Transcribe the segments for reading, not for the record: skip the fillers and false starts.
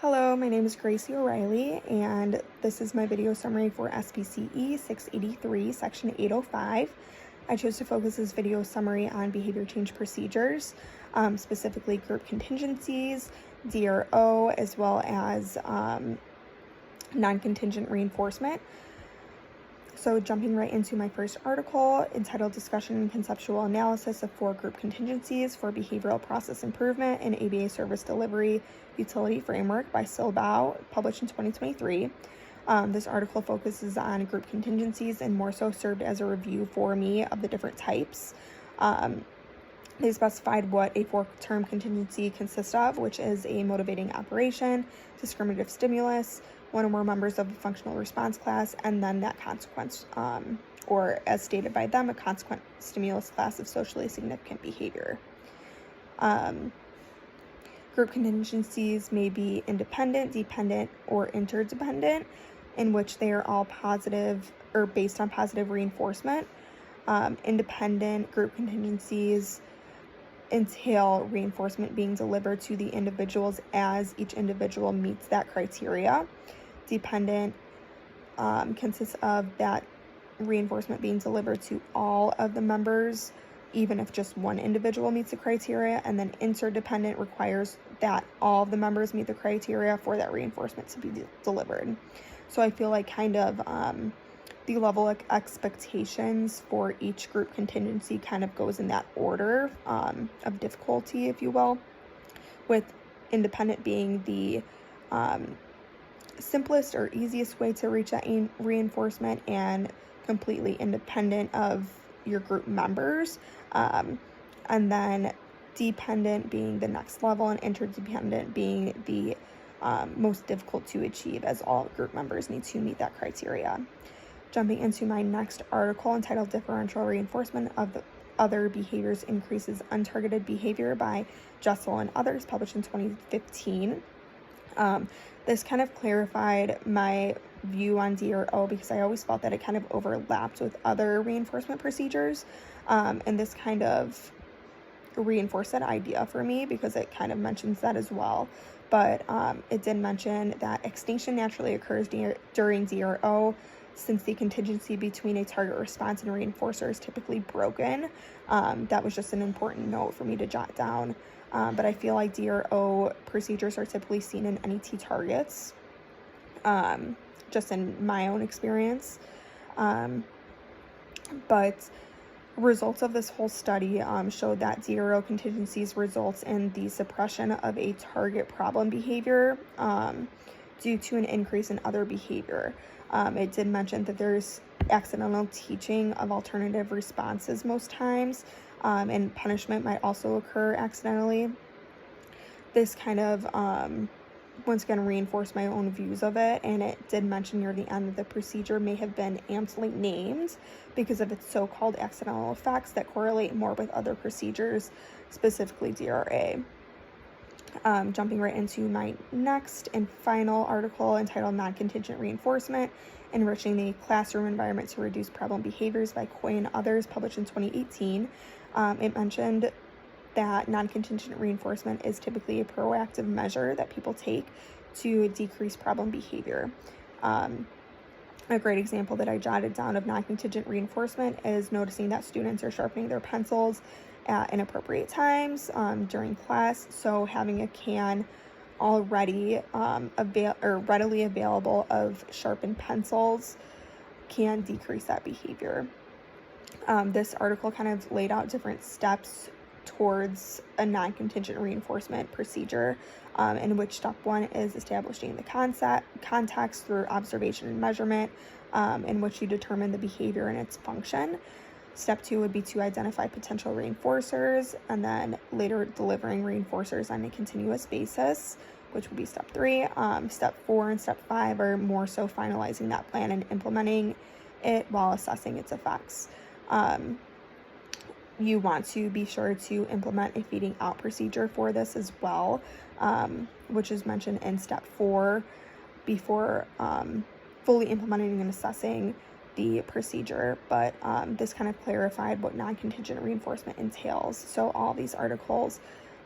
Hello, my name is Gracie O'Reilly, and this is my video summary for SBCE 683, Section 805. I chose to focus this video summary on behavior change procedures, specifically group contingencies, DRO, as well as non-contingent reinforcement. So jumping right into my first article entitled Discussion and Conceptual Analysis of 4 Group Contingencies for Behavioral Process Improvement in ABA Service Delivery Utility Framework by Silbao, published in 2023. This article focuses on group contingencies and more so served as a review for me of the different types. They specified what a 4-term contingency consists of, which is a motivating operation, discriminative stimulus, one or more members of a functional response class, and then that consequence, or as stated by them, a consequent stimulus class of socially significant behavior. Group contingencies may be independent, dependent, or interdependent, in which they are all positive or based on positive reinforcement. Independent group contingencies entail reinforcement being delivered to the individuals as each individual meets that criteria. Dependent consists of that reinforcement being delivered to all of the members, even if just one individual meets the criteria, and then interdependent requires that all of the members meet the criteria for that reinforcement to be delivered. So I feel like kind of the level of expectations for each group contingency kind of goes in that order of difficulty, if you will, with independent being the simplest or easiest way to reach that reinforcement and completely independent of your group members, and then dependent being the next level and interdependent being the most difficult to achieve, as all group members need to meet that criteria. Jumping into my next article entitled Differential Reinforcement of the Other Behaviors Increases Untargeted Behavior by Jessel and others, published in 2015. This kind of clarified my view on DRO because I always felt that it kind of overlapped with other reinforcement procedures, and this kind of reinforced that idea for me because it kind of mentions that as well. But it did mention that extinction naturally occurs during DRO, since the contingency between a target response and reinforcer is typically broken. That was just an important note for me to jot down. But I feel like DRO procedures are typically seen in NET targets, just in my own experience. But results of this whole study showed that DRO contingencies results in the suppression of a target problem behavior due to an increase in other behavior. It did mention that there's accidental teaching of alternative responses most times, and punishment might also occur accidentally. This kind of, once again, reinforced my own views of it, and it did mention near the end that the procedure may have been amply named because of its so-called accidental effects that correlate more with other procedures, specifically DRA. Jumping right into my next and final article entitled Non-Contingent Reinforcement, Enriching the Classroom Environment to Reduce Problem Behaviors by Coy and others, published in 2018. It mentioned that non-contingent reinforcement is typically a proactive measure that people take to decrease problem behavior. A great example that I jotted down of non-contingent reinforcement is noticing that students are sharpening their pencils at inappropriate times during class, so having a can already readily available of sharpened pencils can decrease that behavior. This article kind of laid out different steps towards a non-contingent reinforcement procedure, in which step 1 is establishing the context through observation and measurement, in which you determine the behavior and its function. Step 2 would be to identify potential reinforcers, and then later delivering reinforcers on a continuous basis, which would be step 3. Step 4 and step 5 are more so finalizing that plan and implementing it while assessing its effects. You want to be sure to implement a feeding out procedure for this as well, which is mentioned in step 4 before fully implementing and assessing the procedure. But this kind of clarified what non-contingent reinforcement entails. So all these articles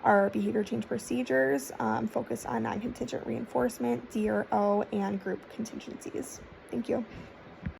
Our behavior change procedures focus on non-contingent reinforcement, DRO, and group contingencies. Thank you.